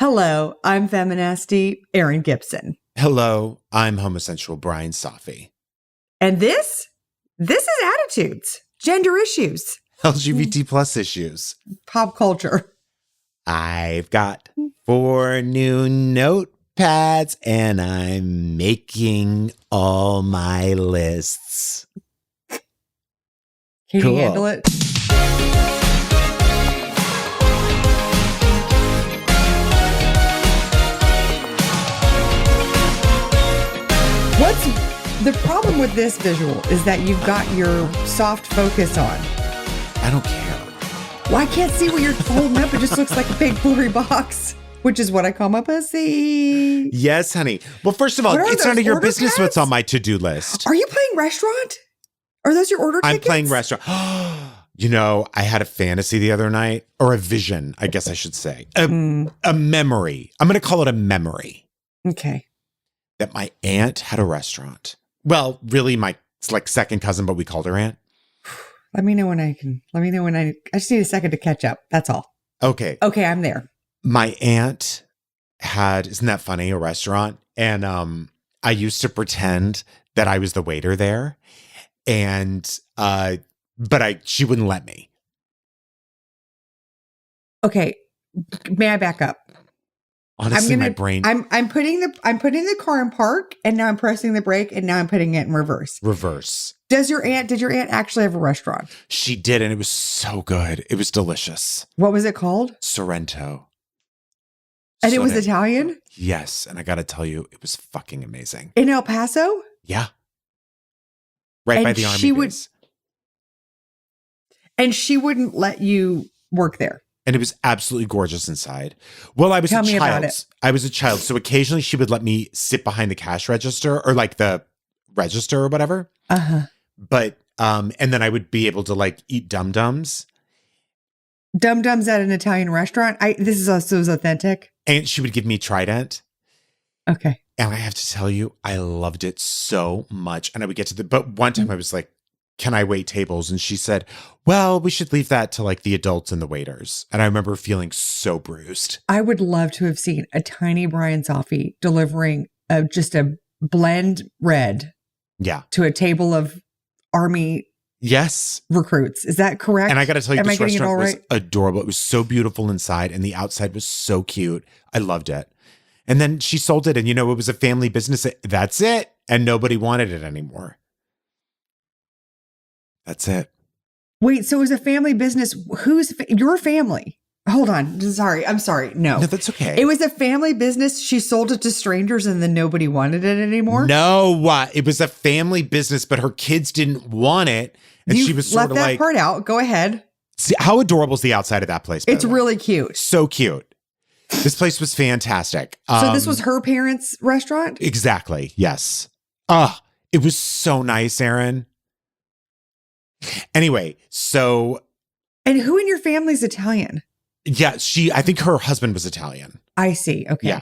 Hello, I'm feminasty Erin Gibson. Hello, I'm homosexual Brian Safi. And this is attitudes, gender issues, LGBT plus issues. pop culture. I've got 4 new notepads and I'm making all my lists. Can Cool. you handle it? What's the problem with this visual is that you've got your soft focus on. I don't care. Well, I can't see what you're holding up. It just looks like a big blurry box, which is what I call my pussy. Yes, honey. Well, first of all, What are it's those none of your order business pads? what's on my to-do list. Are you playing restaurant? Are those your order I'm tickets? playing restaurant. You know, I had a fantasy the other night, or a vision, I guess I should say. A memory. I'm going to call it a memory. Okay. That my aunt had a restaurant. Well, really, it's like second cousin, but we called her aunt. Let me know when I just need a second to catch up. That's all. Okay. Okay, I'm there. My aunt had, isn't that funny, a restaurant? And I used to pretend that I was the waiter there. And, she wouldn't let me. Okay. May I back up? Honestly, my brain. I'm putting the car in park and now I'm pressing the brake and now I'm putting it in reverse. Reverse. Did your aunt actually have a restaurant? She did, and it was so good. It was delicious. What was it called? Sorrento. And it was Italian? Yes. And I got to tell you, it was fucking amazing. In El Paso? Yeah. Right by the army base. And she wouldn't let you work there. And it was absolutely gorgeous inside. Well, I was Tell a me about child. it. I was a child. So occasionally she would let me sit behind the cash register or like the register or whatever. Uh-huh. But, and then I would be able to like eat dum-dums. Dum-dums at an Italian restaurant? This is authentic. And she would give me Trident. Okay. And I have to tell you, I loved it so much. And I would get to but one time I was like, can I wait tables? And she said, well, we should leave that to like the adults and the waiters. And I remember feeling so bruised. I would love to have seen a tiny Brian Safi delivering just a blend red to a table of army recruits. Is that correct? And I got to tell you, this restaurant was right? adorable. It was so beautiful inside and the outside was so cute. I loved it. And then she sold it and, it was a family business. That's it. And nobody wanted it anymore. That's it. Wait, so it was a family business. Your family? Hold on. Sorry. I'm sorry. No, that's okay. It was a family business. She sold it to strangers and then nobody wanted it anymore? No, it was a family business, but her kids didn't want it. And she was sort of left that part out. Go ahead. See, how adorable is the outside of that place? It's really cute. So cute. This place was fantastic. So this was her parents' restaurant? Exactly. Yes. It was so nice, Erin. Anyway, so. And who in your family's Italian? Yeah, I think her husband was Italian. I see. Okay. Yeah.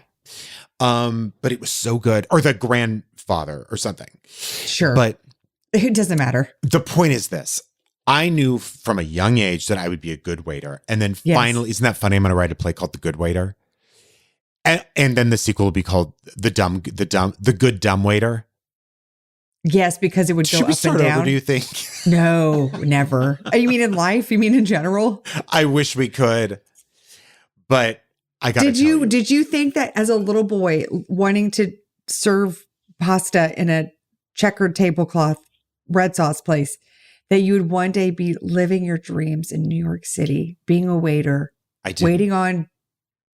But it was so good. Or the grandfather or something. Sure. But it doesn't matter. The point is this. I knew from a young age that I would be a good waiter. And then finally, isn't that funny? I'm going to write a play called The Good Waiter. And then the sequel will be called The Good Dumb Waiter. Yes, because it would go Should we up start and down. Over, do you think? No, never. You mean in life? You mean in general? I wish we could. But I got to tell you. Did you think that as a little boy wanting to serve pasta in a checkered tablecloth red sauce place that you would one day be living your dreams in New York City, being a waiter, waiting on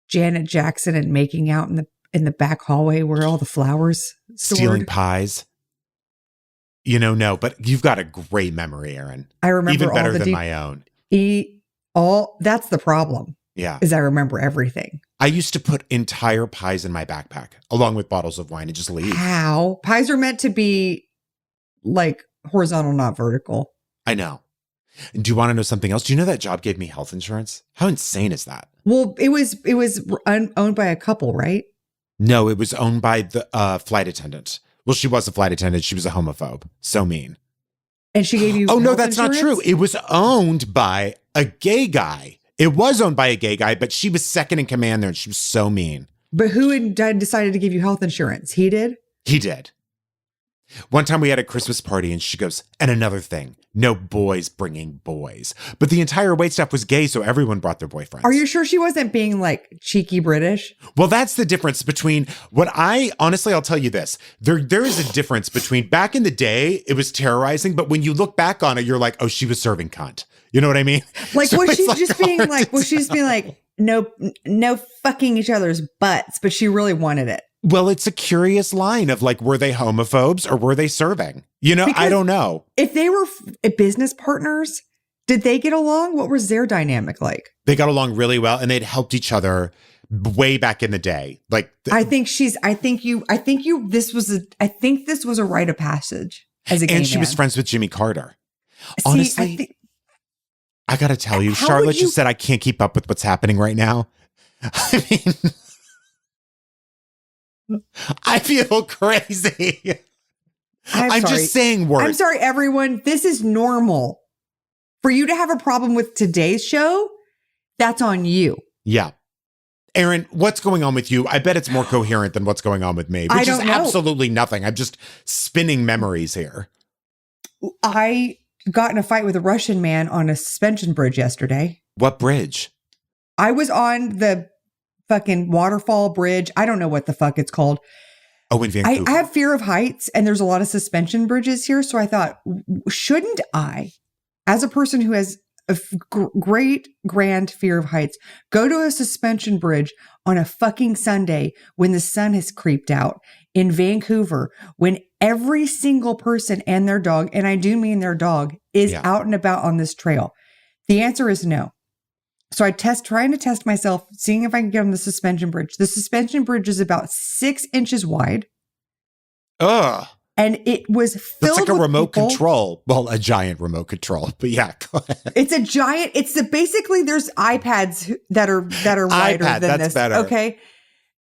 Janet Jackson and making out in the back hallway where all the flowers stored? Stealing pies? No, but you've got a great memory, Erin. I remember even better all the than my own. That's the problem. Yeah. Is I remember everything. I used to put entire pies in my backpack along with bottles of wine and just leave. How? Pies are meant to be like horizontal, not vertical. I know. Do you want to know something else? Do you know that job gave me health insurance? How insane is that? Well, it was owned by a couple, right? No, it was owned by the flight attendant. Well, she was a flight attendant. She was a homophobe. So mean. And she gave you no, health that's insurance? not true. It was owned by a gay guy. It was owned by a gay guy, but she was second in command there, and she was so mean. But who had decided to give you health insurance? He did? He did. One time we had a Christmas party, and she goes, and another thing, no boys bringing boys. But the entire waitstaff was gay, so everyone brought their boyfriends. Are you sure she wasn't being like cheeky British? Well, that's the difference between honestly, I'll tell you this. There is a difference between back in the day, it was terrorizing, but when you look back on it, you're like, oh, she was serving cunt. You know what I mean? Like, so was she just being like, no fucking each other's butts, but she really wanted it. Well, it's a curious line of like, were they homophobes or were they serving? You know, because I don't know. If they were business partners, did they get along? What was their dynamic like? They got along really well, and they'd helped each other way back in the day. Like, I think this was a rite of passage as a gay man. And she was friends with Jimmy Carter. Honestly, I got to tell you, Charlotte just said, I can't keep up with what's happening right now. I mean, I feel crazy. I'm just saying words. I'm sorry, everyone. This is normal. For you to have a problem with today's show, that's on you. Yeah. Erin, what's going on with you? I bet it's more coherent than what's going on with me, which is absolutely nothing. I'm just spinning memories here. I got in a fight with a Russian man on a suspension bridge yesterday. What bridge? I was on the fucking waterfall bridge. I don't know what the fuck it's called. Oh, in Vancouver. I have fear of heights, and there's a lot of suspension bridges here. So I thought, shouldn't I, as a person who has a great grand fear of heights, go to a suspension bridge on a fucking Sunday when the sun has creeped out in Vancouver, when every single person and their dog, and I do mean their dog, is out and about on this trail? The answer is no. So trying to test myself, seeing if I can get on the suspension bridge. The suspension bridge is about 6 inches wide. Ugh. And it was filled with It's like a remote people. control. Well, a giant remote control. But yeah, go ahead. It's a giant. Basically there's iPads that are wider than that's this. Better. Okay.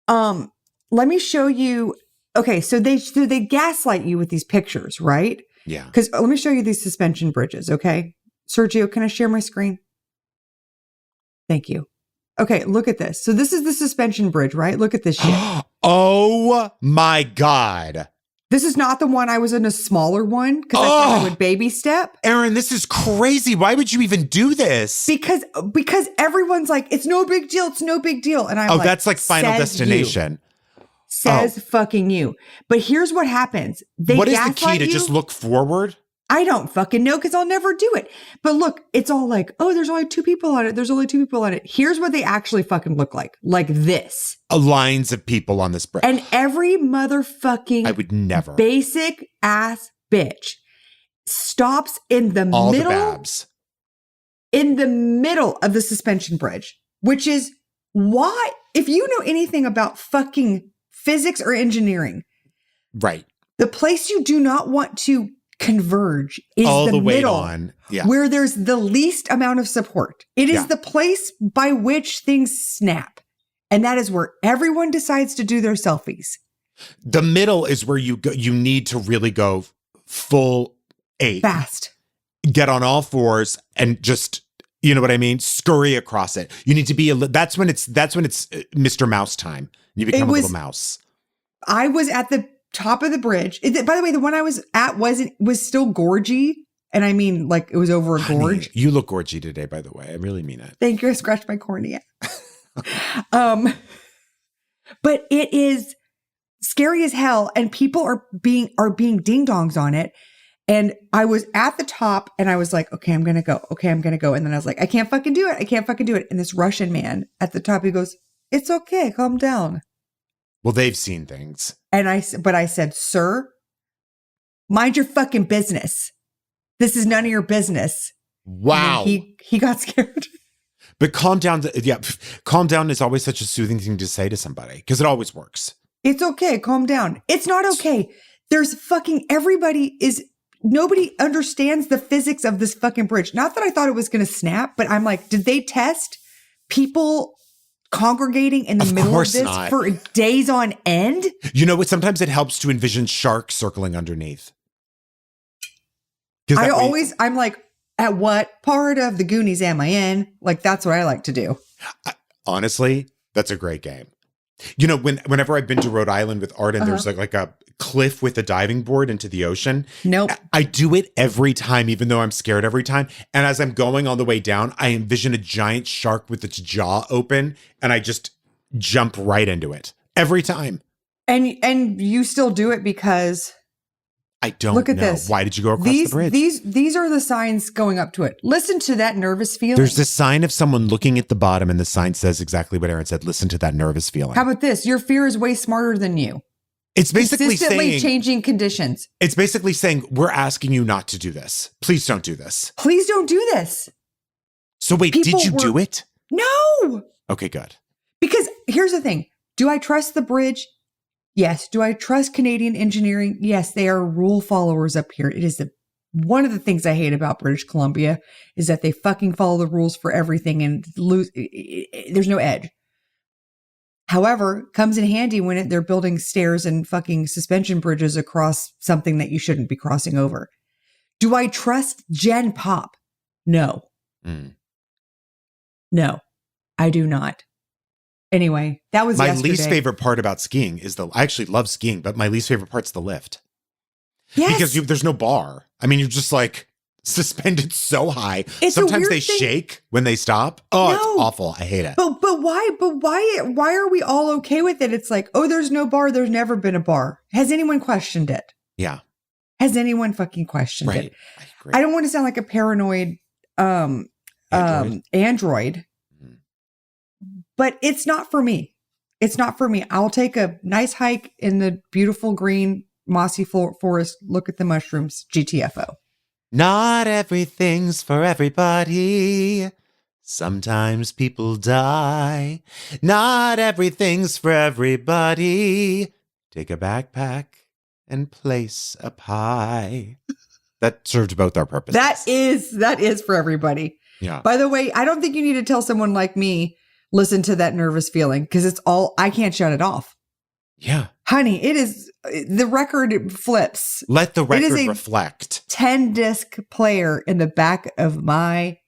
Let me show you. Okay, so they gaslight you with these pictures, right? Yeah. Because let me show you these suspension bridges. Okay, Sergio, can I share my screen? Thank you. Okay, look at this. So this is the suspension bridge, right? Look at this shit. Oh my God. This is not the one. I was in a smaller one because I thought I would baby step. Erin, this is crazy. Why would you even do this? Because everyone's like, it's no big deal. It's no big deal. And I'm like, that's like Final Destination. Says fucking you. But here's what happens. What is the key to just look forward? I don't fucking know because I'll never do it. But look, it's all like, oh, there's only 2 people on it. There's only 2 people on it. Here's what they actually fucking look like this. Lines of people on this bridge. And every motherfucking I would never basic ass bitch stops in the all middle. The babs. In the middle of the suspension bridge, which is why, if you know anything about fucking physics or engineering, right? The place you do not want to converge is all the middle, on. Yeah. where there's the least amount of support. It is the place by which things snap. And that is where everyone decides to do their selfies. The middle is where you go. You need to really go full 8. Fast. Get on all 4s and just, you know what I mean? Scurry across it. You need to be that's when it's Mr. Mouse time. You become a little mouse. I was at the top of the bridge. By the way, the one I was at was still gorgy. And I mean, like, it was over a gorge. Honey, you look gorgy today, by the way. I really mean it. Thank you. I scratched my cornea. But it is scary as hell. And people are being ding dongs on it. And I was at the top and I was like, okay, I'm going to go. Okay, I'm going to go. And then I was like, I can't fucking do it. I can't fucking do it. And this Russian man at the top, he goes, it's okay. Calm down. Well, they've seen things. And I said, sir, mind your fucking business. This is none of your business. Wow. He got scared. But calm down. Calm down is always such a soothing thing to say to somebody because it always works. It's okay. Calm down. It's not okay. There's fucking nobody understands the physics of this fucking bridge. Not that I thought it was going to snap, but I'm like, did they test people congregating in the middle of this for days on end? You know what? Sometimes it helps to envision sharks circling underneath. I'm like, At what part of the Goonies am I in? Like, that's what I like to do. Honestly, that's a great game. You know, whenever I've been to Rhode Island with Arden, there's like a cliff with a diving board into the ocean. Nope. I do it every time, even though I'm scared every time. And as I'm going on the way down, I envision a giant shark with its jaw open, and I just jump right into it every time. And you still do it because I don't look at know. This. Why did you go across the bridge? These are the signs going up to it. Listen to that nervous feeling. There's the sign of someone looking at the bottom, and the sign says exactly what Aaron said. Listen to that nervous feeling. How about this? Your fear is way smarter than you. It's basically consistently saying, changing conditions. It's basically saying, we're asking you not to do this. Please don't do this. Please don't do this. So wait, did you do it? No. Okay, good. Because here's the thing. Do I trust the bridge? Yes. Do I trust Canadian engineering? Yes. They are rule followers up here. It is one of the things I hate about British Columbia is that they fucking follow the rules for everything and there's no edge. However, comes in handy when they're building stairs and fucking suspension bridges across something that you shouldn't be crossing over. Do I trust Gen Pop? No. No, I do not. Anyway, that was my least favorite part about skiing is I actually love skiing, but my least favorite part's the lift. Yes. Because there's no bar. I mean, you're just like suspended so high. Sometimes they shake when they stop. Oh, it's awful. I hate it. But why are we all okay with it? It's like, oh, there's no bar. There's never been a bar. Has anyone questioned it? Yeah. Has anyone fucking questioned it? I agree. I don't want to sound like a paranoid android. But it's not for me. It's not for me. I'll take a nice hike in the beautiful green mossy forest. Look at the mushrooms. GTFO. Not everything's for everybody. Sometimes people die. Not everything's for everybody. Take a backpack and place a pie. That served both our purposes. That is for everybody. Yeah. By the way, I don't think you need to tell someone like me, listen to that nervous feeling, because I can't shut it off. Yeah. Honey, it is, the record flips. Let the record reflect. 10-disc player in the back of my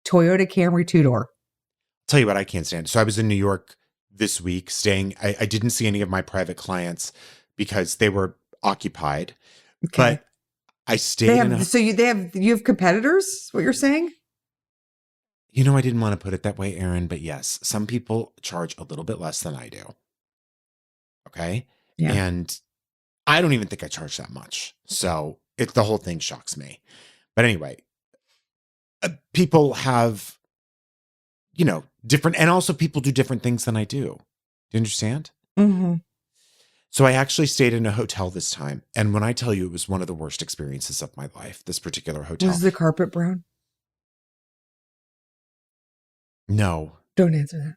Toyota Camry 2-door. Tell you what I can't stand. So I was in New York this week staying. I didn't see any of my private clients because they were occupied. Okay. But I stayed you have competitors, is what you're saying? You know, I didn't want to put it that way, Aaron, but yes, some people charge a little bit less than I do. Okay? Yeah. And I don't even think I charge that much. So the whole thing shocks me. But anyway, people have, different, and also people do different things than I do. Do you understand? Mm-hmm. So I actually stayed in a hotel this time. And when I tell you it was one of the worst experiences of my life, this particular hotel. Was the carpet brown? No. Don't answer that.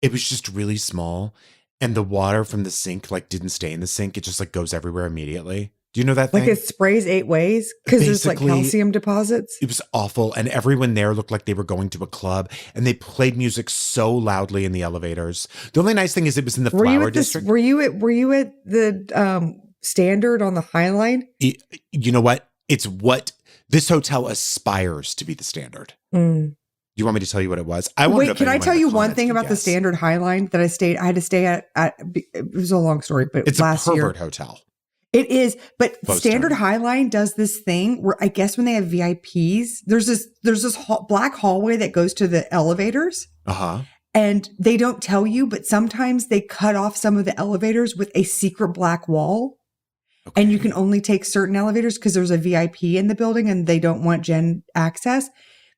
It was just really small. And the water from the sink didn't stay in the sink. It just goes everywhere immediately. Do you know that thing? Like it sprays 8 ways because there's calcium deposits? It was awful. And everyone there looked like they were going to a club. And they played music so loudly in the elevators. The only nice thing is it was in the flower district. Were you at the Standard on the High Line? You know what? It's what this hotel aspires to be the Standard. Mm. You want me to tell you what it was? Wait, can I tell you one thing about the Standard High Line that I had to stay at? It was a long story, but it's last a pervert year. Hotel. It is, but Standard High Line does this thing where I guess when they have VIPs, there's this black hallway that goes to the elevators. Uh-huh. And they don't tell you, but sometimes they cut off some of the elevators with a secret black wall. Okay. And you can only take certain elevators because there's a VIP in the building and they don't want gen access.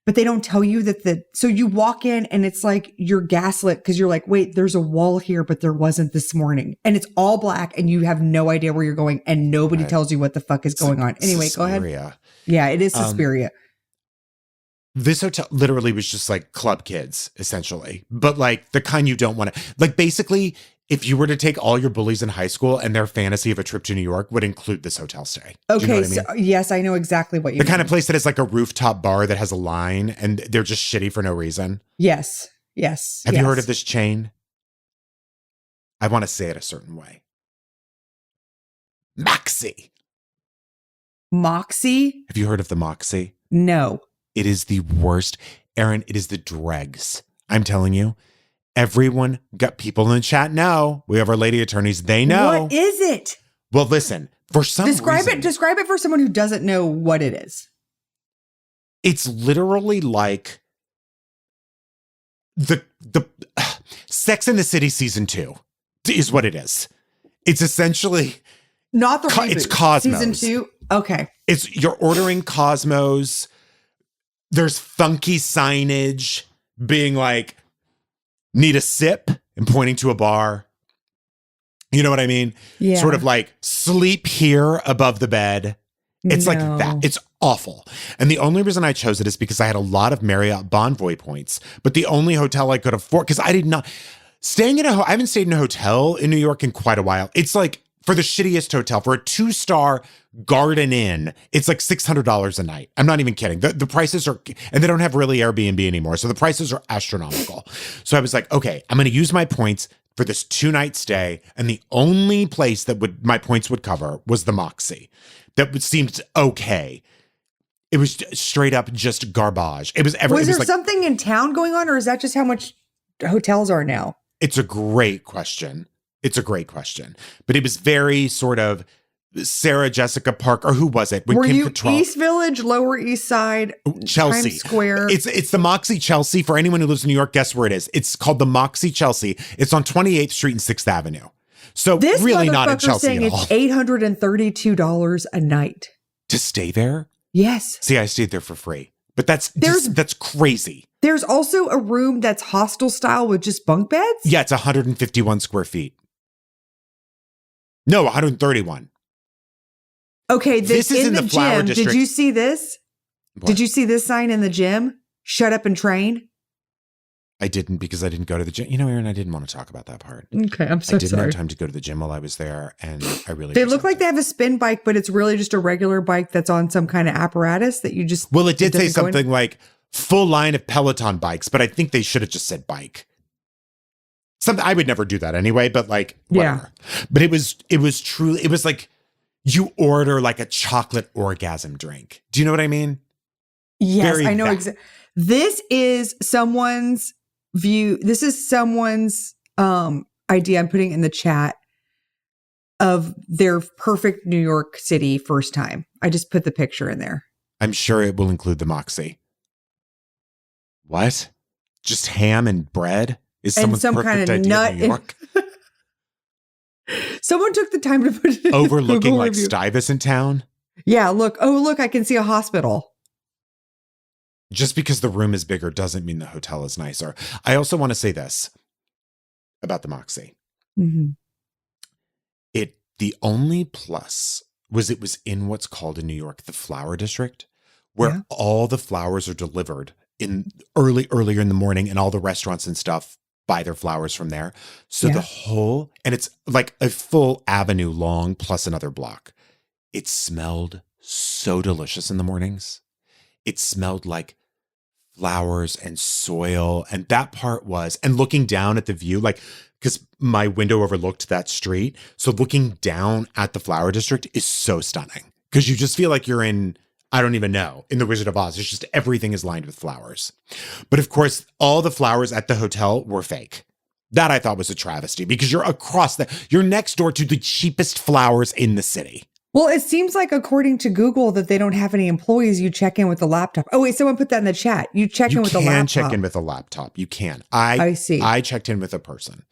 But they don't tell you so you walk in and it's like you're gaslit because you're like, wait, there's a wall here, but there wasn't this morning. And it's all black and you have no idea where you're going and nobody tells you what the fuck is going on. Anyway, Suspiria. Go ahead. Yeah, it is Suspiria. This hotel literally was just club kids, essentially. But the kind you don't want to, basically, if you were to take all your bullies in high school and their fantasy of a trip to New York would include this hotel stay. Okay, you know what I mean? Yes, I know exactly what you mean. The kind of place that is a rooftop bar that has a line and they're just shitty for no reason. Yes. Have you heard of this chain? I want to say it a certain way. Moxie. Moxie? Have you heard of the Moxie? No. It is the worst. Aaron, it is the dregs. I'm telling you. Everyone got people in the chat know. We have our lady attorneys. They know. What is it? Well, listen, for some reason. Describe it for someone who doesn't know what it is. It's literally like the Sex and the City season 2 is what it is. It's essentially not the reboot. It's Cosmos. Season 2. Okay. You're ordering Cosmos. There's funky signage being like, need a sip and pointing to a bar. You know what I mean? Yeah. Sort of like sleep here above the bed. It's like that. It's awful. And the only reason I chose it is because I had a lot of Marriott Bonvoy points, but the only hotel I could afford, because I did not, I haven't stayed in a hotel in New York in quite a while. It's like for the shittiest hotel, for a 2-star Garden Inn, it's like $600 a night. I'm not even kidding. The prices are, and they don't have really Airbnb anymore. So the prices are astronomical. So I was like, okay, I'm going to use my points for this 2-night stay. And the only place that my points would cover was the Moxie. That seemed okay. It was straight up just garbage. Was there something in town going on, or is that just how much hotels are now? It's a great question. But it was very sort of Sarah Jessica Parker, or who was it? Were you East Village, Lower East Side, Chelsea Times Square? It's the Moxie Chelsea. For anyone who lives in New York, guess where it is? It's called the Moxie Chelsea. It's on 28th Street and 6th Avenue. So this really not in Chelsea saying at all. It's $832 a night to stay there. Yes. See, I stayed there for free, but that's crazy. There's also a room that's hostel style with just bunk beds. Yeah, it's 151 square feet. No, 131. Okay, this is in the Flower gym. District. Did you see this? What? Did you see this sign in the gym? Shut up and train. I didn't, because I didn't go to the gym. You know, Aaron, I didn't want to talk about that part. Okay, I'm so sorry. I didn't have time to go to the gym while I was there, and I really. They look like they have a spin bike, but it's really just a regular bike that's on some kind of apparatus that you just. Well, it did say something like full line of Peloton bikes, but I think they should have just said bike. Something I would never do that anyway, but like whatever. Yeah. But it was truly, it was like you order like a chocolate orgasm drink. Do you know what I mean? Yes, I know exactly. This is someone's view. This is someone's idea I'm putting in the chat of their perfect New York City first time. I just put the picture in there. I'm sure it will include the Moxie. What? Just ham and bread? Is someone's some perfect kind of idea nut of New York? Someone took the time to put it in overlooking like Stuyvesant Town. Yeah, look. Oh, look, I can see a hospital. Just because the room is bigger doesn't mean the hotel is nicer. I also want to say this about the Moxie. Mm-hmm. The only plus was it was in what's called in New York the Flower District, where all the flowers are delivered in earlier in the morning, and all the restaurants and stuff buy their flowers from there. So the whole, and it's like a full avenue long plus another block. It smelled so delicious in the mornings. It smelled like flowers and soil. And that part was, and looking down at the view, like, because my window overlooked that street. So looking down at the Flower District is so stunning, because you just feel like you're in, I don't even know, in the Wizard of Oz. It's just everything is lined with flowers. But of course, all the flowers at the hotel were fake. That I thought was a travesty, because you're next door to the cheapest flowers in the city. Well, it seems like according to Google that they don't have any employees. You check in with the laptop. Oh, wait, someone put that in the chat. You check in with the laptop. You can check in with a laptop. You can. I see. I checked in with a person.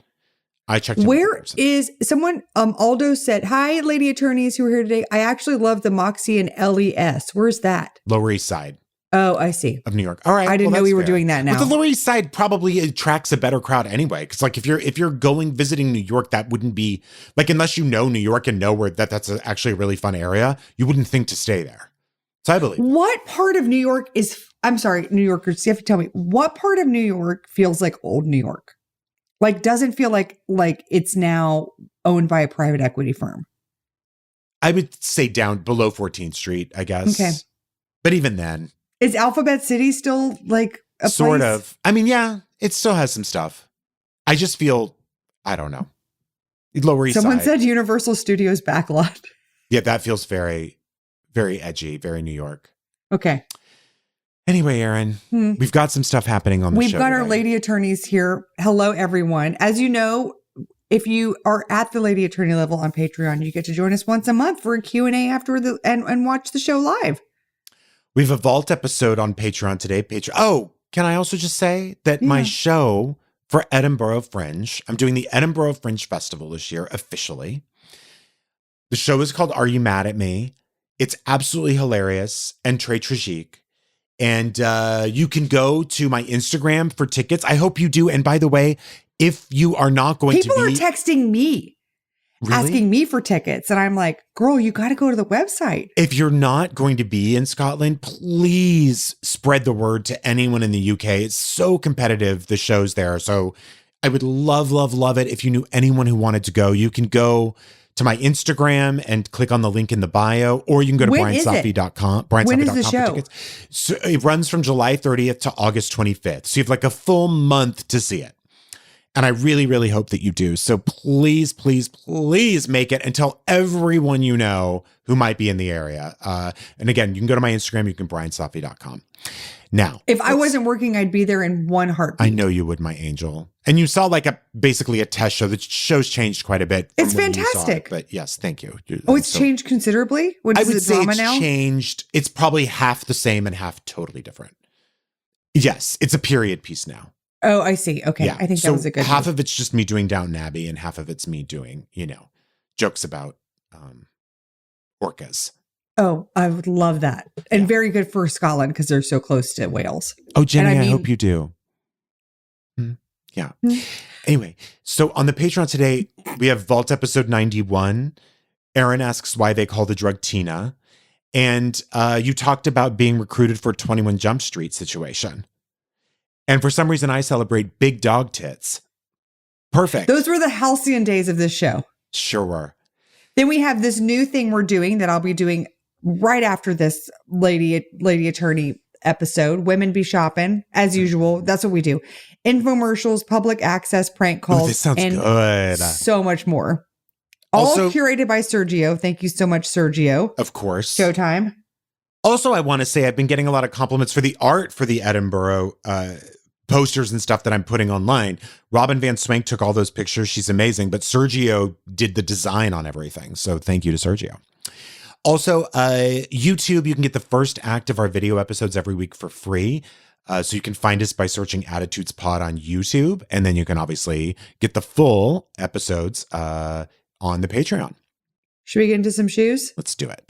Where is someone? Aldo said, "Hi, lady attorneys who are here today. I actually love the Moxie and LES. Where's that? Lower East Side. Oh, I see. Of New York. All right. I didn't know we were doing that now. But the Lower East Side probably attracts a better crowd anyway. Because like if you're visiting New York, that wouldn't be like, unless you know New York and know where that's actually a really fun area, you wouldn't think to stay there. So I believe. What part of New York is? I'm sorry, New Yorkers. You have to tell me what part of New York feels like old New York. Like, doesn't feel like it's now owned by a private equity firm. I would say down below 14th Street, I guess. Okay. But even then. Is Alphabet City still like a sort place? of. I mean, yeah, it still has some stuff. I just feel, I don't know. Lower East Side. Someone said Universal Studios backlot. Yeah, that feels very, very edgy, very New York. Okay. Anyway, Erin, we've got some stuff happening on the show. We've got today. our lady attorneys here. Hello, everyone. As you know, if you are at the lady attorney level on Patreon, you get to join us once a month for a Q&A after and watch the show live. We have a vault episode on Patreon today. Oh, can I also just say that my show for Edinburgh Fringe, I'm doing the Edinburgh Fringe Festival this year officially. The show is called Are You Mad at Me? It's absolutely hilarious and très tragique. And you can go to my Instagram for tickets. I hope you do. And by the way, if you are not going People are texting me, asking me for tickets. And I'm like, girl, you got to go to the website. If you're not going to be in Scotland, please spread the word to anyone in the UK. It's so competitive, the shows there. So I would love, love, love it. If you knew anyone who wanted to go, you can go to my Instagram and click on the link in the bio, or you can go to briansafi.com. When is the show? So it runs from July 30th to August 25th. So you have like a full month to see it. And I really, really hope that you do. So please, please, please make it and tell everyone you know who might be in the area. And again, you can go to my Instagram. You can briansafi.com. Now, if I wasn't working, I'd be there in one heartbeat. I know you would, my angel. And you saw like basically a test show. The show's changed quite a bit. It's fantastic. But yes, thank you. It's changed considerably? I would say it's changed. It's probably half the same and half totally different. Yes, it's a period piece now. Oh, I see. Okay. Yeah. I think that was a good half of it's just me doing Downton Abbey and half of it's me doing, jokes about orcas. Oh, I would love that. And very good for Scotland because they're so close to Wales. Oh, Jenny, I hope you do. Yeah. Anyway, so on the Patreon today, we have Vault episode 91. Erin asks why they call the drug Tina. And you talked about being recruited for a 21 Jump Street situation. And for some reason, I celebrate big dog tits. Perfect. Those were the halcyon days of this show. Sure were. Then we have this new thing we're doing that I'll be doing right after this lady attorney episode. Women be shopping as usual. That's what we do. Infomercials, public access, prank calls. Ooh, this sounds and good. So much more. All also, curated by Sergio. Thank you so much, Sergio. Of course. Showtime. Also, I want to say I've been getting a lot of compliments for the art for the Edinburgh posters and stuff that I'm putting online. Robin Van Swank took all those pictures. She's amazing. But Sergio did the design on everything. So thank you to Sergio. Also, YouTube, you can get the first act of our video episodes every week for free. So you can find us by searching Attitudes Pod on YouTube. And then you can obviously get the full episodes on the Patreon. Should we get into some shoes? Let's do it.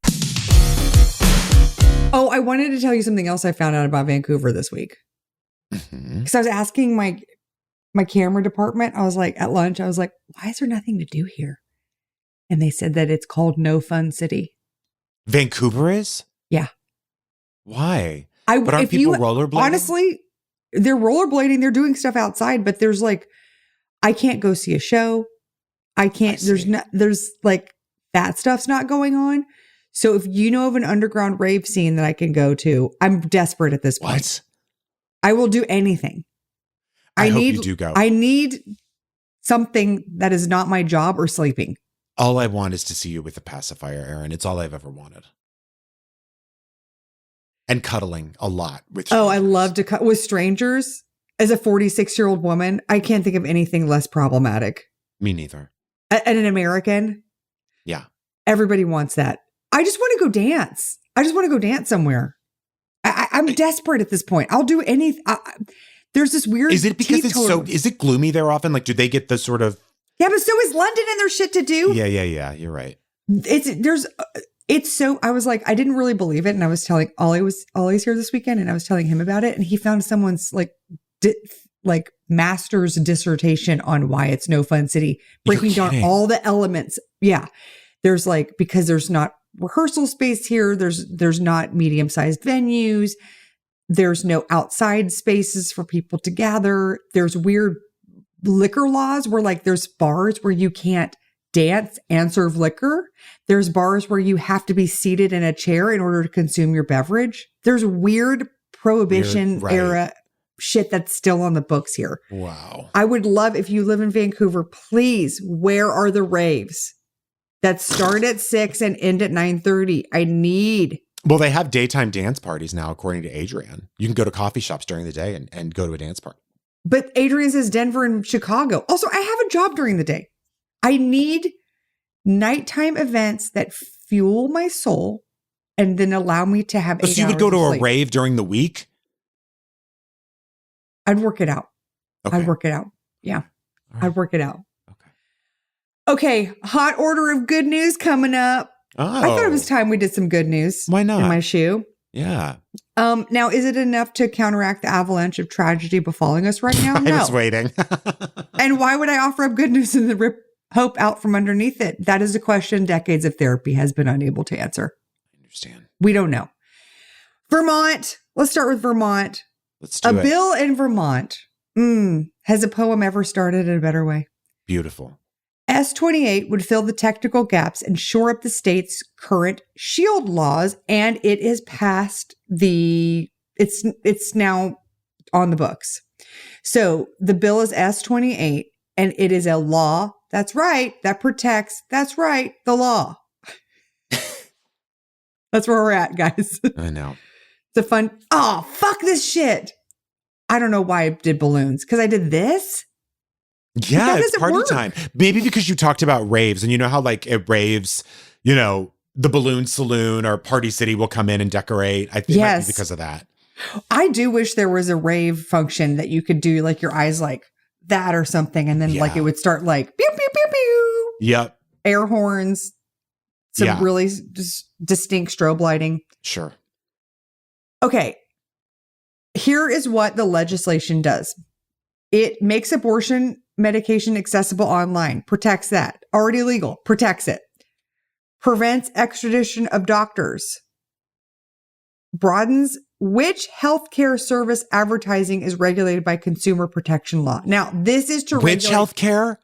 Oh, I wanted to tell you something else I found out about Vancouver this week. Because I was asking my camera department, I was like, at lunch, I was like, why is there nothing to do here? And they said that it's called No Fun City. Vancouver is? Yeah. Why? But aren't people rollerblading? Honestly, they're rollerblading. They're doing stuff outside, but there's like, I can't go see a show. I can't, there's like, that stuff's not going on. So if you know of an underground rave scene that I can go to, I'm desperate at this point. What? I will do anything. I hope you do go. I need something that is not my job or sleeping. All I want is to see you with a pacifier, Erin. It's all I've ever wanted. And cuddling a lot with strangers. Oh, I love to cut with strangers. As a 46-year-old woman, I can't think of anything less problematic. Me neither. And an American? Yeah. Everybody wants that. I just want to go dance. I just want to go dance somewhere. I'm desperate at this point. I'll do anything. There's this weird. Is it because is it gloomy there often? Like, do they get the sort of. Yeah, but so is London and there's shit to do. Yeah. You're right. It's so, I was like, I didn't really believe it. And I was telling Ollie's here this weekend and I was telling him about it. And he found someone's like master's dissertation on why it's No Fun City, breaking down all the elements. Yeah. There's like, because there's not rehearsal space here. There's not medium-sized venues. There's no outside spaces for people to gather. There's weird liquor laws where like there's bars where you can't dance and serve liquor. There's bars where you have to be seated in a chair in order to consume your beverage. There's weird prohibition era shit that's still on the books here. Wow. I would love, if you live in Vancouver, please, where are the raves that start at 6 and end at 9:30? I need Well, they have daytime dance parties now, according to Adrian. You can go to coffee shops during the day and go to a dance party. But Adrian says Denver and Chicago. Also, I have a job during the day. I need nighttime events that fuel my soul and then allow me to have 8 hours. So you would go to of a sleep. rave during the week? I'd work it out. Okay. I'd work it out. Yeah. Right. I'd work it out. Okay. Okay. Hot order of good news coming up. Oh. I thought it was time we did some good news. Why not? In my shoe. Yeah. Now, is it enough to counteract the avalanche of tragedy befalling us right now? No. I was waiting. And why would I offer up good news and then rip hope out from underneath it? That is a question decades of therapy has been unable to answer. I understand. We don't know. Vermont. Let's start with Vermont. Let's do it. A bill in Vermont. Has a poem ever started in a better way? Beautiful. S.28 would fill the technical gaps and shore up the state's current shield laws, and it is past it's now on the books. So the bill is S.28, and it is a law. That's right. That protects. That's right. The law. That's where we're at, guys. I know. It's a fun. Oh, fuck this shit. I don't know why I did balloons because I did this. Yeah, it's party time. Maybe because you talked about raves, and you know how like at raves, you know, the balloon saloon or Party City will come in and decorate. I think it might be because of that. I do wish there was a rave function that you could do like your eyes like that or something, and then like it would start like pew pew pew pew. Yep. Air horns. Some really distinct strobe lighting. Sure. Okay. Here is what the legislation does. It makes abortion medication accessible online, protects that. Already legal, protects it. Prevents extradition of doctors. Broadens which healthcare service advertising is regulated by consumer protection law. Now, this is to which healthcare?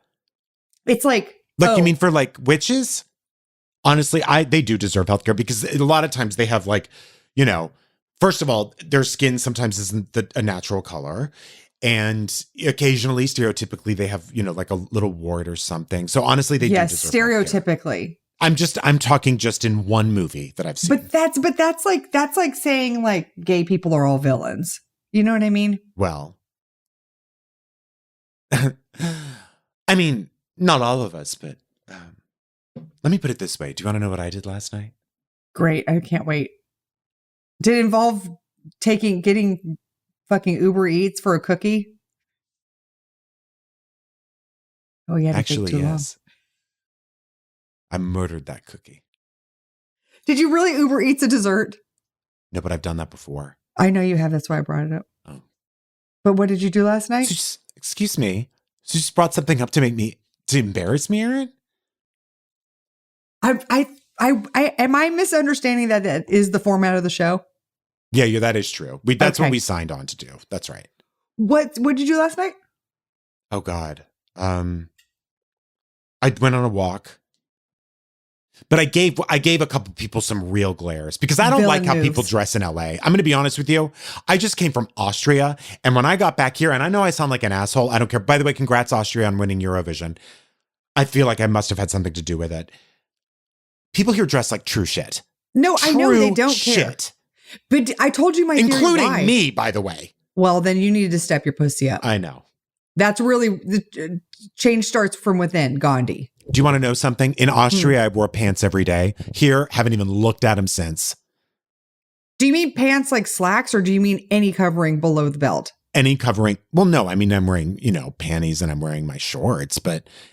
It's like you mean for like witches? Honestly, they do deserve healthcare because a lot of times they have like, you know, first of all, their skin sometimes isn't a natural color. And occasionally, stereotypically, they have, you know, like a little wart or something. So honestly, they do deserve stereotypically. Healthcare. I'm talking just in one movie that I've seen. But that's like saying like gay people are all villains. You know what I mean? Well, I mean, not all of us, but let me put it this way. Do you want to know what I did last night? Great. I can't wait. Did it involve getting fucking Uber Eats for a cookie? Oh, yeah. Actually, yes. I murdered that cookie. Did you really Uber Eats a dessert? No, but I've done that before. I know you have. That's why I brought it up. Oh. But what did you do last night? Excuse me. So you just brought something up to embarrass me, Erin? Am I misunderstanding that is the format of the show? Yeah, that is true. That's what we signed on to do. That's right. What did you do last night? Oh God. I went on a walk. But I gave a couple people some real glares because I don't like how people dress in LA. I'm going to be honest with you. I just came from Austria. And when I got back here, and I know I sound like an asshole. I don't care. By the way, congrats Austria on winning Eurovision. I feel like I must have had something to do with it. People here dress like true shit. No, I know they don't care. But I told you my theory. Including me, by the way. Well, then you need to step your pussy up. I know. That's really, the change starts from within, Gandhi. Do you want to know something? In Austria, I wore pants every day. Here, haven't even looked at them since. Do you mean pants like slacks, or do you mean any covering below the belt? Any covering. Well, no, I mean, I'm wearing, panties and I'm wearing my shorts,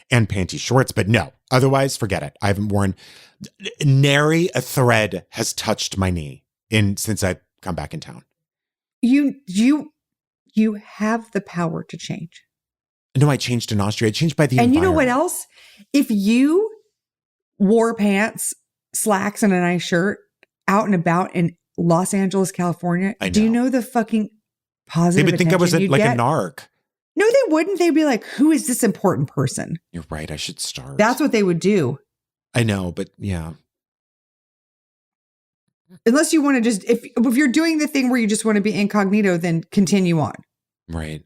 and panty shorts, but no. Otherwise, forget it. I haven't worn, nary a thread has touched my knee since I've come back in town. You have the power to change. No, I changed in Austria. I changed by the environment. And you know what else? If you wore pants, slacks, and a nice shirt out and about in Los Angeles, California, do you know the fucking positive They would think I was like a narc. No, they wouldn't. They'd be like, who is this important person? You're right. I should start. That's what they would do. I know, but yeah. Unless you want to just, if you're doing the thing where you just want to be incognito, then continue on. Right.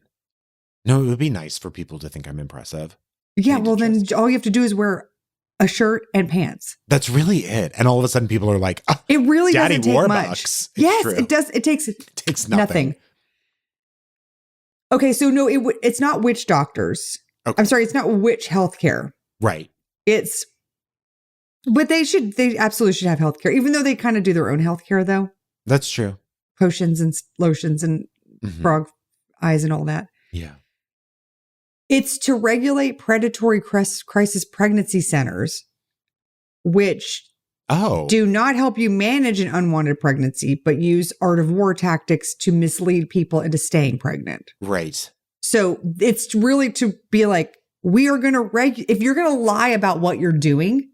No, it would be nice for people to think I'm impressive. Yeah, well, then all you have to do is wear a shirt and pants. That's really it. And all of a sudden people are like, oh, it really Daddy doesn't take Warbucks. much. It's yes, true. it does. It takes nothing. Okay, so no, it's not witch doctors. Okay. I'm sorry, it's not witch healthcare. Right. But they absolutely should have healthcare, even though they kind of do their own healthcare, though. That's true. Potions and lotions and frog eyes and all that. Yeah. It's to regulate predatory crisis pregnancy centers, which do not help you manage an unwanted pregnancy, but use art of war tactics to mislead people into staying pregnant. Right. So it's really to be like, we are going to if you're going to lie about what you're doing,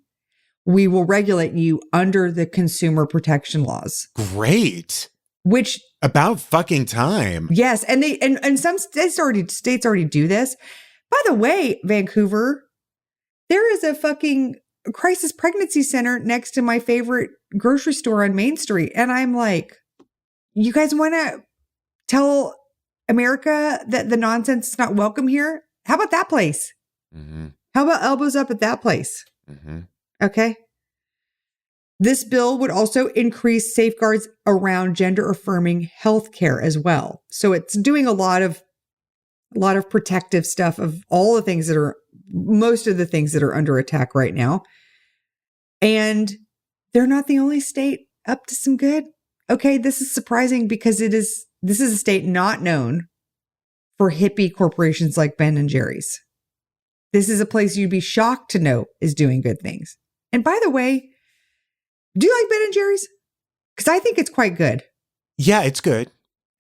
we will regulate you under the consumer protection laws. Great. Which about fucking time. Yes, and some states already do this. By the way, Vancouver, there is a fucking crisis pregnancy center next to my favorite grocery store on Main Street, and I'm like, you guys want to tell America that the nonsense is not welcome here? How about that place? Mm-hmm. How about elbows up at that place? Mm-hmm. Okay. This bill would also increase safeguards around gender affirming healthcare as well. So it's doing a lot of protective stuff of all the things most of the things that are under attack right now. And they're not the only state up to some good. Okay, this is surprising because this is a state not known for hippie corporations like Ben and Jerry's. This is a place you'd be shocked to know is doing good things. And by the way, do you like Ben and Jerry's? Because I think it's quite good. Yeah, it's good.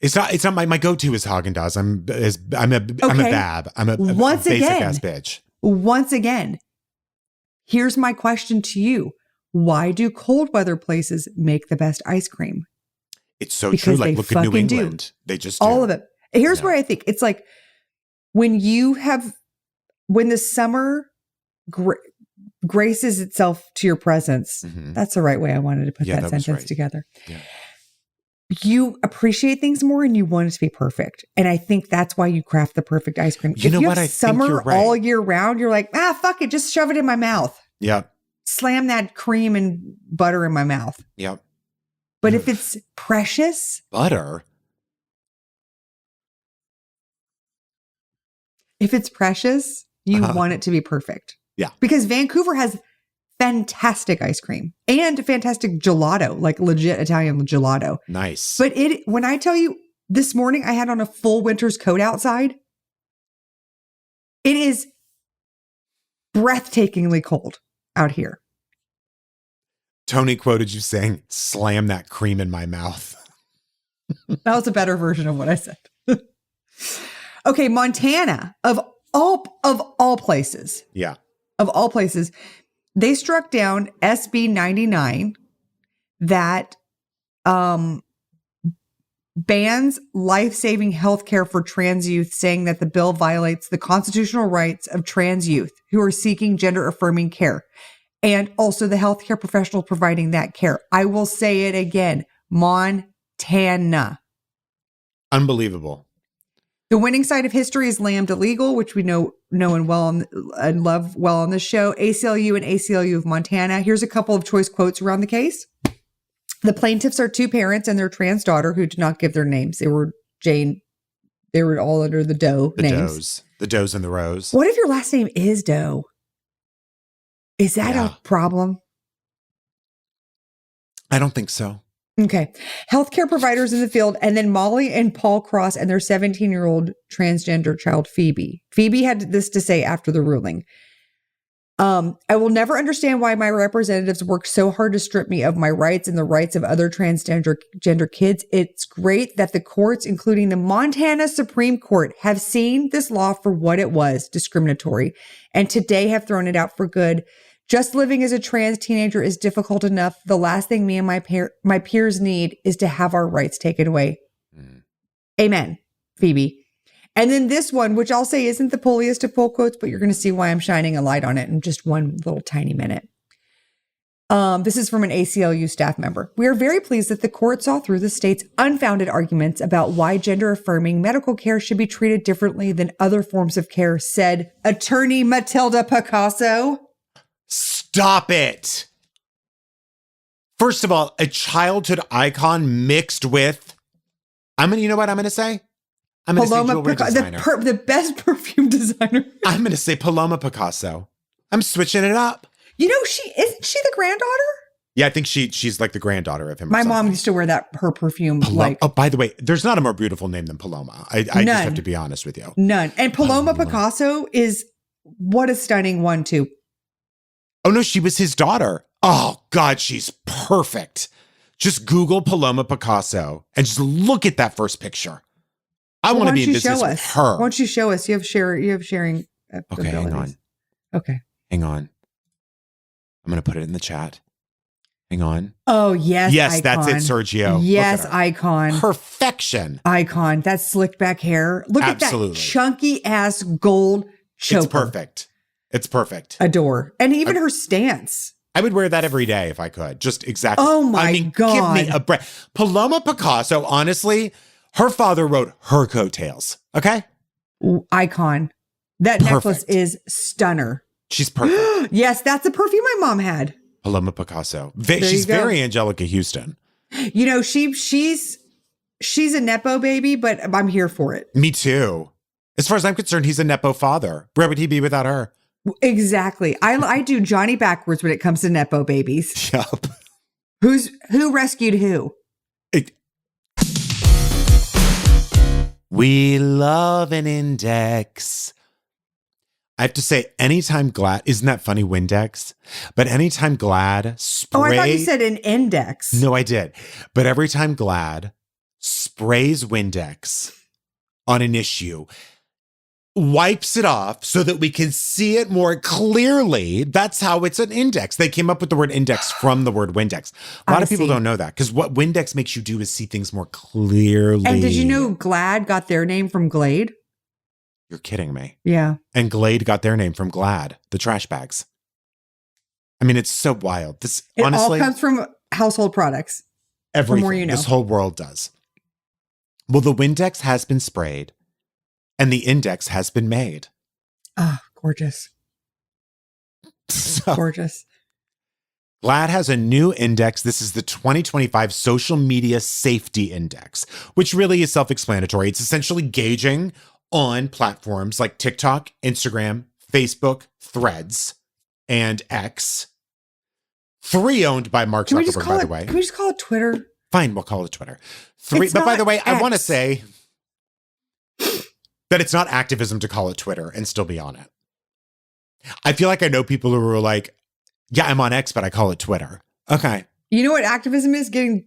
It's not my go-to is Haagen-Dazs. I'm a bab. I'm a basic ass bitch. Once again, here's my question to you. Why do cold weather places make the best ice cream? It's so true. Like look at New England. They just do. All of it. Here's where I think it's like when the summer graces itself to your presence. Mm-hmm. That's the right way I wanted to put that sentence together. Yeah. You appreciate things more and you want it to be perfect. And I think that's why you craft the perfect ice cream. You know what? I summer think you're right. all year round, you're like, fuck it. Just shove it in my mouth. Yeah. Slam that cream and butter in my mouth. Yep. But if it's precious. Butter? If it's precious, you want it to be perfect. Yeah. Because Vancouver has fantastic ice cream and fantastic gelato, like legit Italian gelato. Nice. But when I tell you this morning, I had on a full winter's coat outside. It is breathtakingly cold out here. Tony quoted you saying, slam that cream in my mouth. That was a better version of what I said. Okay. Montana of all places. Yeah. Of all places, they struck down SB 99 that bans life-saving healthcare for trans youth, saying that the bill violates the constitutional rights of trans youth who are seeking gender-affirming care and also the healthcare professionals providing that care. I will say it again, Montana. Unbelievable. The winning side of history is lambda legal, which we know and love well on this show. ACLU and ACLU of Montana. Here's a couple of choice quotes around the case. The plaintiffs are two parents and their trans daughter who did not give their names. They were all under the Doe names. The Does and the Rose. What if your last name is Doe? Is that a problem? I don't think so. Okay. Healthcare providers in the field, and then Molly and Paul Cross and their 17-year-old transgender child, Phoebe. Phoebe had this to say after the ruling. I will never understand why my representatives work so hard to strip me of my rights and the rights of other transgender kids. It's great that the courts, including the Montana Supreme Court, have seen this law for what it was, discriminatory, and today have thrown it out for good. Just living as a trans teenager is difficult enough. The last thing me and my peers need is to have our rights taken away. Mm. Amen, Phoebe. And then this one, which I'll say isn't the pulliest of pull quotes, but you're going to see why I'm shining a light on it in just one little tiny minute. This is from an ACLU staff member. We are very pleased that the court saw through the state's unfounded arguments about why gender-affirming medical care should be treated differently than other forms of care, said Attorney Matilda Picasso. Stop. Stop it. First of all, a childhood icon mixed with, you know what I'm going to say? I'm going to say jewelry designer. The best perfume designer. I'm going to say Paloma Picasso. I'm switching it up. You know, isn't she the granddaughter? Yeah, I think she's like the granddaughter of him. My mom used to wear her perfume. Oh, by the way, there's not a more beautiful name than Paloma. I just have to be honest with you. None. And Paloma Picasso is what a stunning one too. Oh no, she was his daughter. Oh God, she's perfect. Just Google Paloma Picasso and just look at that first picture. I want to be in business with her. Why don't you show us? You have sharing. Okay, hang on. Okay, hang on. I'm going to put it in the chat. Hang on. Oh yes, yes, icon. That's it, Sergio. Yes, icon. Perfection. Icon. That slicked back hair. Look Absolutely. At that chunky ass gold choker. It's perfect. Adore, and even her stance. I would wear that every day if I could. Just exactly. Oh my God. Give me a break. Paloma Picasso, honestly, her father wrote her coattails. Okay? Icon. That necklace is stunner. She's perfect. Yes, that's the perfume my mom had. Paloma Picasso. She's very Angelica Houston. You know, she's a Nepo baby, but I'm here for it. Me too. As far as I'm concerned, he's a Nepo father. Where would he be without her? Exactly. I do Johnny backwards when it comes to Nepo babies. Yup. Who rescued who? We love an index. I have to say, anytime Glaad, isn't that funny, Windex? But anytime Glaad spray. Oh, I thought you said an index. No, I did. But every time Glaad sprays Windex on an issue, wipes it off so that we can see it more clearly. That's how it's an index. They came up with the word index from the word Windex. A lot of people don't know that because what Windex makes you do is see things more clearly. And did you know Glaad got their name from Glade? You're kidding me. Yeah. And Glade got their name from Glaad, the trash bags. I mean, it's so wild. It honestly all comes from household products. Everything. The more you know. This whole world does. Well, the Windex has been sprayed. And the index has been made. Ah, gorgeous. So, gorgeous. Glaad has a new index. This is the 2025 Social Media Safety Index, which really is self-explanatory. It's essentially gauging on platforms like TikTok, Instagram, Facebook, Threads, and X. 3 owned by Mark Zuckerberg, by the way. Can we just call it Twitter? Fine, we'll call it Twitter. 3, but by the way, I want to say that it's not activism to call it Twitter and still be on it. I feel like I know people who are like, yeah, I'm on X, but I call it Twitter. Okay. You know what activism is? Getting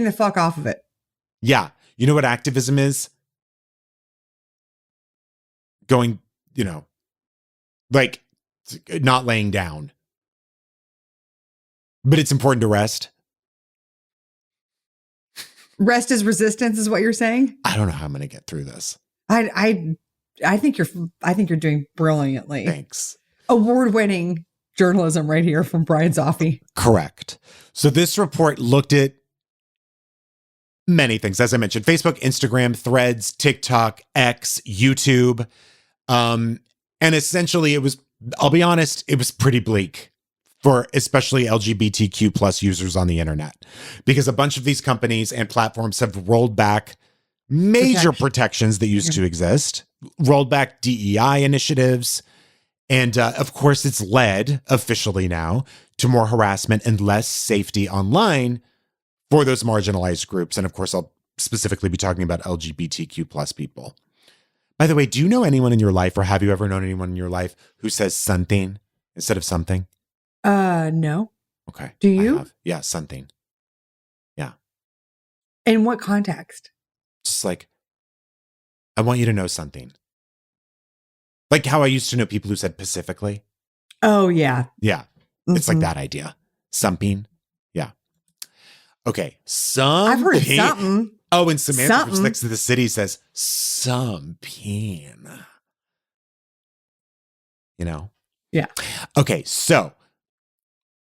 the fuck off of it. Yeah. You know what activism is? Going, like not laying down. But it's important to rest. Rest is resistance is what you're saying? I don't know how I'm going to get through this. I think you're doing brilliantly. Thanks. Award-winning journalism right here from Brian Zoffi. Correct. So this report looked at many things, as I mentioned: Facebook, Instagram, Threads, TikTok, X, YouTube, and essentially it was. I'll be honest, it was pretty bleak for especially LGBTQ plus users on the internet, because a bunch of these companies and platforms have rolled back major protections that used to exist, rolled back DEI initiatives. And of course, it's led officially now to more harassment and less safety online for those marginalized groups. And of course, I'll specifically be talking about LGBTQ plus people. By the way, do you know anyone in your life, or have you ever known anyone in your life who says something instead of something? No. Okay. Do you? Yeah, something. Yeah. In what context? Just like, I want you to know something. Like how I used to know people who said Pacifically. Oh, yeah. Yeah. Mm-hmm. It's like that idea. Something. Yeah. Okay. I've heard of something. Oh, and Samantha from Sex of the City says something. Yeah. Okay. So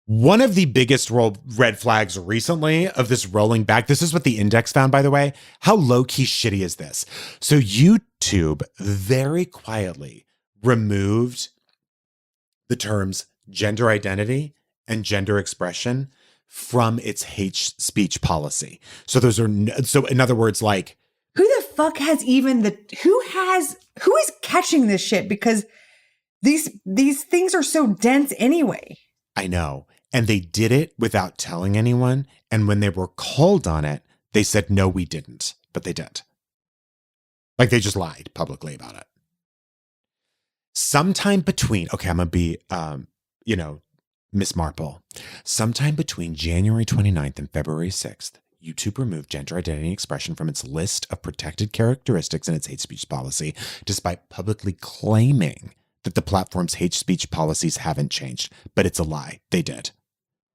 one of the biggest red flags recently of this rolling back, this is what the index found, by the way. How low-key shitty is this? So YouTube very quietly removed the terms gender identity and gender expression from its hate speech policy. So those are, so in other words, like, who the fuck has even who is catching this shit? Because these things are so dense anyway. I know. And they did it without telling anyone. And when they were called on it, they said, no, we didn't, but they did. Like they just lied publicly about it. Sometime between, okay, I'm going to be, Miss Marple. Sometime between January 29th and February 6th, YouTube removed gender identity and expression from its list of protected characteristics in its hate speech policy, despite publicly claiming that the platform's hate speech policies haven't changed. But it's a lie. They did.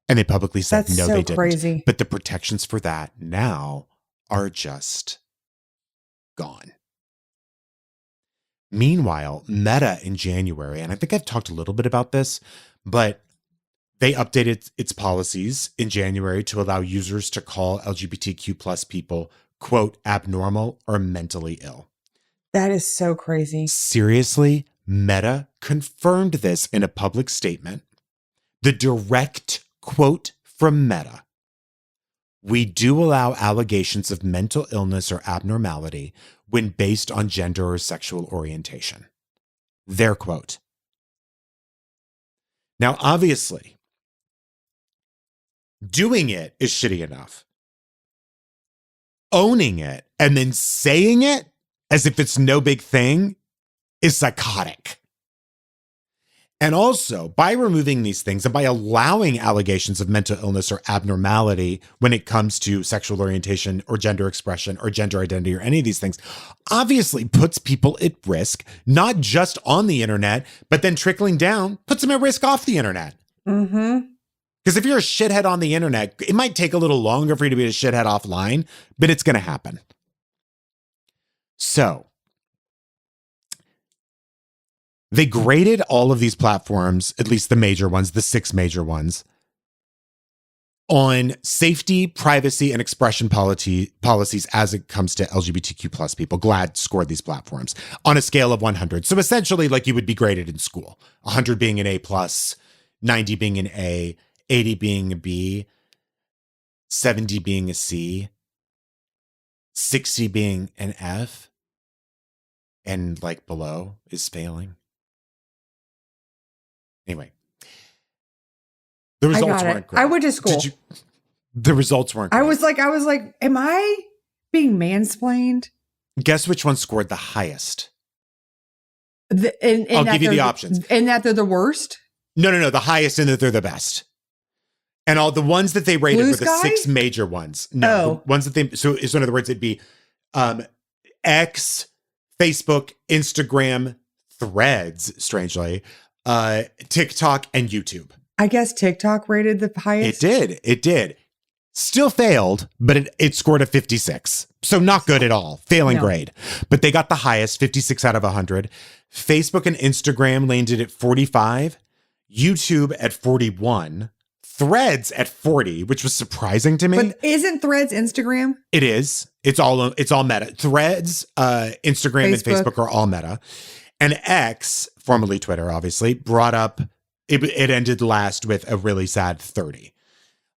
And they publicly said, That's no, so they didn't. crazy. But the protections for that now are just gone. Meanwhile, Meta in January, and I think I've talked a little bit about this, but they updated its policies in January to allow users to call LGBTQ plus people, quote, abnormal or mentally ill. That is so crazy. Seriously, Meta confirmed this in a public statement. The direct quote from Meta: we do allow allegations of mental illness or abnormality when based on gender or sexual orientation. Their quote. Now, obviously, doing it is shitty enough. Owning it and then saying it as if it's no big thing is psychotic. And also, by removing these things and by allowing allegations of mental illness or abnormality when it comes to sexual orientation or gender expression or gender identity or any of these things, obviously puts people at risk, not just on the internet, but then trickling down, puts them at risk off the internet. Mm-hmm. Because if you're a shithead on the internet, it might take a little longer for you to be a shithead offline, but it's going to happen. So, they graded all of these platforms, at least the major ones, the 6 major ones, on safety, privacy, and expression policies as it comes to LGBTQ plus people. Glaad scored these platforms on a scale of 100. So essentially like you would be graded in school, 100 being an A+, 90 being an A, 80 being a B, 70 being a C, 60 being an F, and like below is failing. Anyway, the results weren't great. I went to school. The results weren't great. I was like, am I being mansplained? Guess which one scored the highest? I'll give you the options. And that they're the worst? No. The highest and that they're the best. And all the ones that they rated Blue were the Sky? 6 major ones. No, the ones that they, so in other words, it'd be X, Facebook, Instagram, Threads, strangely, TikTok, and YouTube. I guess TikTok rated the highest. It did. Still failed, but it scored a 56. So not good at all. Failing grade. But they got the highest, 56 out of 100. Facebook and Instagram landed at 45. YouTube at 41. Threads at 40, which was surprising to me. But isn't Threads Instagram? It is. It's all Meta. Threads, Instagram, and Facebook are all Meta. And X, formerly Twitter, obviously, brought up, it ended last with a really sad 30.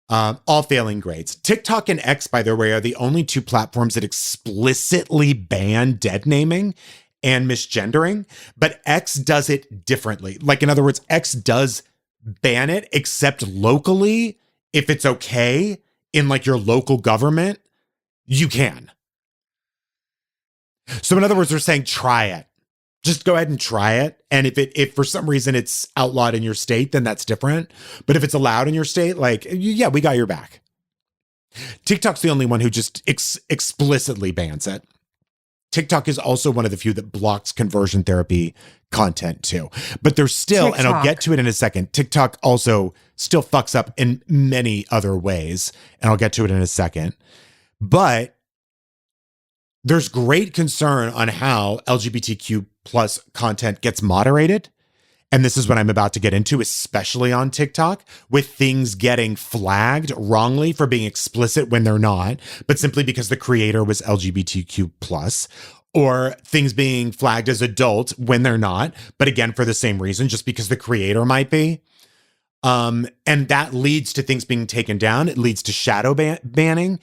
All failing grades. TikTok and X, by the way, are the only 2 platforms that explicitly ban dead naming and misgendering, but X does it differently. Like, in other words, X does ban it, except locally. If it's okay in like your local government, you can. So in other words, they're saying, try it. Just go ahead and try it. And if for some reason it's outlawed in your state, then that's different. But if it's allowed in your state, like, yeah, we got your back. TikTok's the only one who just explicitly bans it. TikTok is also one of the few that blocks conversion therapy content too. But there's still, TikTok, and I'll get to it in a second, TikTok also still fucks up in many other ways. And I'll get to it in a second. But there's great concern on how LGBTQ plus content gets moderated. And this is what I'm about to get into, especially on TikTok, with things getting flagged wrongly for being explicit when they're not, but simply because the creator was LGBTQ plus, or things being flagged as adult when they're not, but again, for the same reason, just because the creator might be. And that leads to things being taken down. It leads to shadow banning.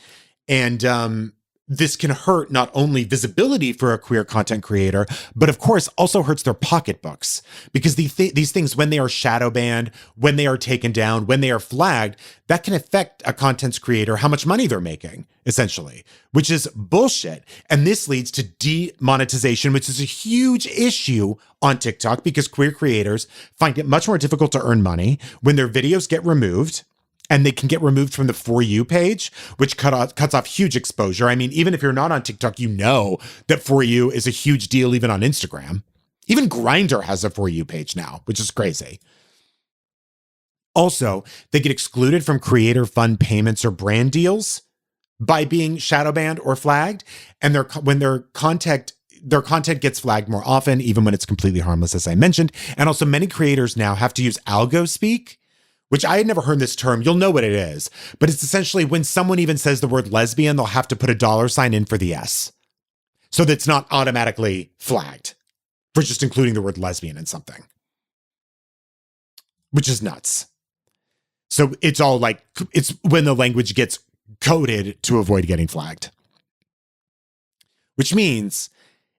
And this can hurt not only visibility for a queer content creator, but of course also hurts their pocketbooks, because these things, when they are shadow banned, when they are taken down, when they are flagged, that can affect a content creator, how much money they're making, essentially, which is bullshit. And this leads to demonetization, which is a huge issue on TikTok, because queer creators find it much more difficult to earn money when their videos get removed. And they can get removed from the For You page, which cuts off huge exposure. I mean, even if you're not on TikTok, you know that For You is a huge deal even on Instagram. Even Grindr has a For You page now, which is crazy. Also, they get excluded from creator fund payments or brand deals by being shadow banned or flagged. And when their content gets flagged more often, even when it's completely harmless, as I mentioned. And also, many creators now have to use algo speak, which I had never heard this term. You'll know what it is, but it's essentially when someone even says the word lesbian, they'll have to put a $ in for the S. So that's not automatically flagged for just including the word lesbian in something, which is nuts. So it's all like, it's when the language gets coded to avoid getting flagged, which means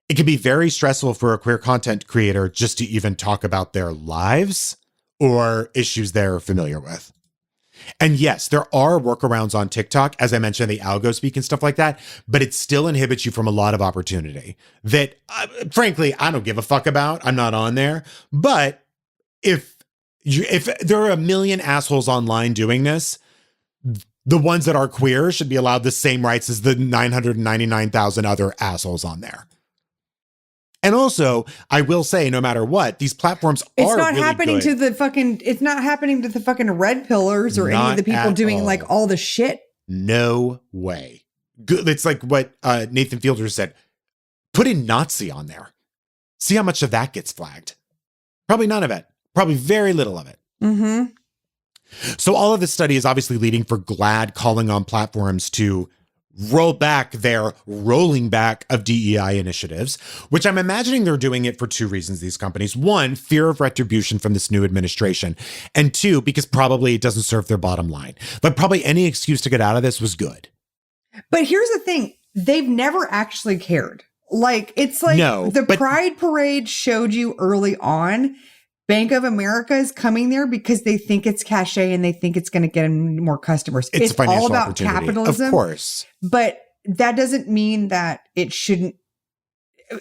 it can be very stressful for a queer content creator just to even talk about their lives or issues they're familiar with. And yes, there are workarounds on TikTok, as I mentioned, the algo speak and stuff like that, but it still inhibits you from a lot of opportunity that, frankly, I don't give a fuck about. I'm not on there. But if there are a million assholes online doing this, the ones that are queer should be allowed the same rights as the 999,000 other assholes on there. And also, I will say, no matter what, these platforms it's are not really happening good. it's not happening to the fucking red pillars or any of the people doing like all the shit. No way. Good. It's like what Nathan Fielder said. Put in Nazi on there. See how much of that gets flagged. Probably none of it. Probably very little of it. Mm-hmm. So all of this study is obviously leading for Glaad calling on platforms to roll back their rolling back of DEI initiatives, which I'm imagining they're doing it for two reasons, these companies. One, fear of retribution from this new administration. And two, because probably it doesn't serve their bottom line. But probably any excuse to get out of this was good. But here's the thing. They've never actually cared. Like, it's like Pride Parade showed you early on. Bank of America is coming there because they think it's cachet and they think it's going to get them more customers. It's all about capitalism. Of course. But that doesn't mean that it shouldn't.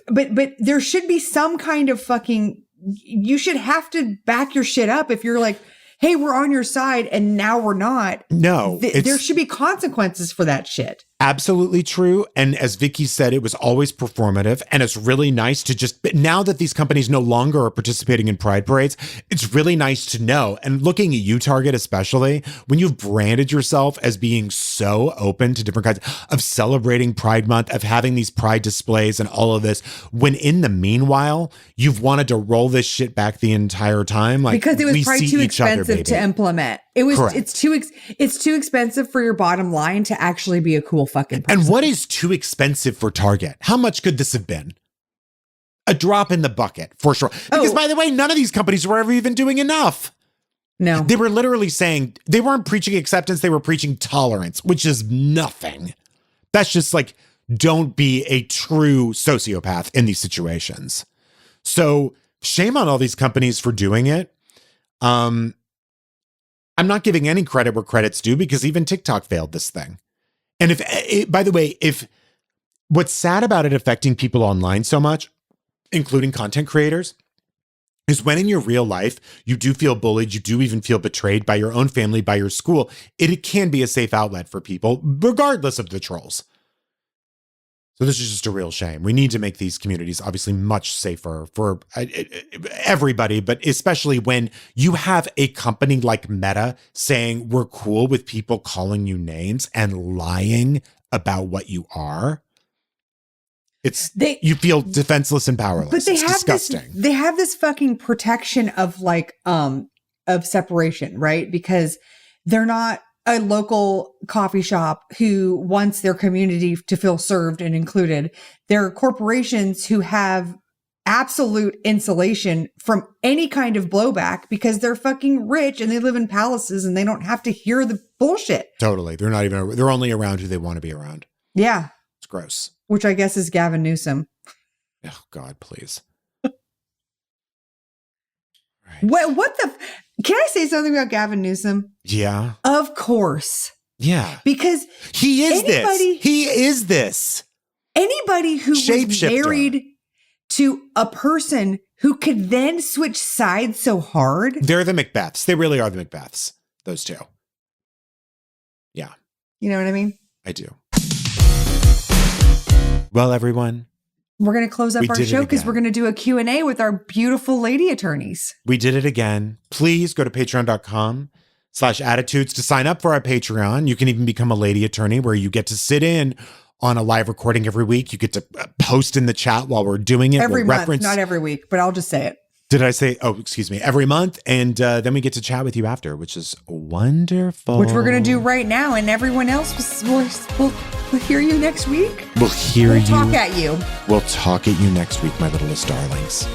But there should be some kind of fucking, you should have to back your shit up if you're like, hey, we're on your side and now we're not. No. There should be consequences for that shit. Absolutely true. And as Vicky said, it was always performative. And it's really nice to but now that these companies no longer are participating in pride parades, it's really nice to know. And looking at you, Target, especially, when you've branded yourself as being so open to different kinds of celebrating Pride Month, of having these pride displays and all of this, when in the meanwhile, you've wanted to roll this shit back the entire time. Like, because it was probably too expensive to implement. It's too expensive for your bottom line to actually be a cool fucking person. And what is too expensive for Target? How much could this have been? A drop in the bucket, for sure. Because by the way, none of these companies were ever even doing enough. No. They were literally saying, they weren't preaching acceptance, they were preaching tolerance, which is nothing. That's just like, don't be a true sociopath in these situations. So shame on all these companies for doing it. I'm not giving any credit where credit's due, because even TikTok failed this thing. And by the way, if what's sad about it affecting people online so much, including content creators, is when in your real life, you do feel bullied, you do even feel betrayed by your own family, by your school, it can be a safe outlet for people, regardless of the trolls. So this is just a real shame. We need to make these communities obviously much safer for everybody, but especially when you have a company like Meta saying we're cool with people calling you names and lying about what you are. You feel defenseless and powerless. But it's disgusting. They have this fucking protection of like of separation, right? Because they're not a local coffee shop who wants their community to feel served and included. They're corporations who have absolute insulation from any kind of blowback because they're fucking rich and they live in palaces and they don't have to hear the bullshit. Totally. They're only around who they want to be around. Yeah. It's gross. Which I guess is Gavin Newsom. Oh, God, please. Right. What the? Can I say something about Gavin Newsom? Yeah. Of course. Yeah. Because he is this. He is this. Anybody who was married to a person who could then switch sides so hard. They're the Macbeths. They really are the Macbeths. Those two. Yeah. You know what I mean? I do. Well, everyone. We're going to close up our show because we're going to do a Q&A with our beautiful lady attorneys. We did it again. Please go to patreon.com/attitudes to sign up for our Patreon. You can even become a lady attorney where you get to sit in on a live recording every week. You get to post in the chat while we're doing it. Every month, not every week, but I'll just say it. Did I say, excuse me, every month. And then we get to chat with you after, which is wonderful. Which we're going to do right now. And everyone else will hear you next week. We'll talk at you. We'll talk at you next week, my littlest darlings.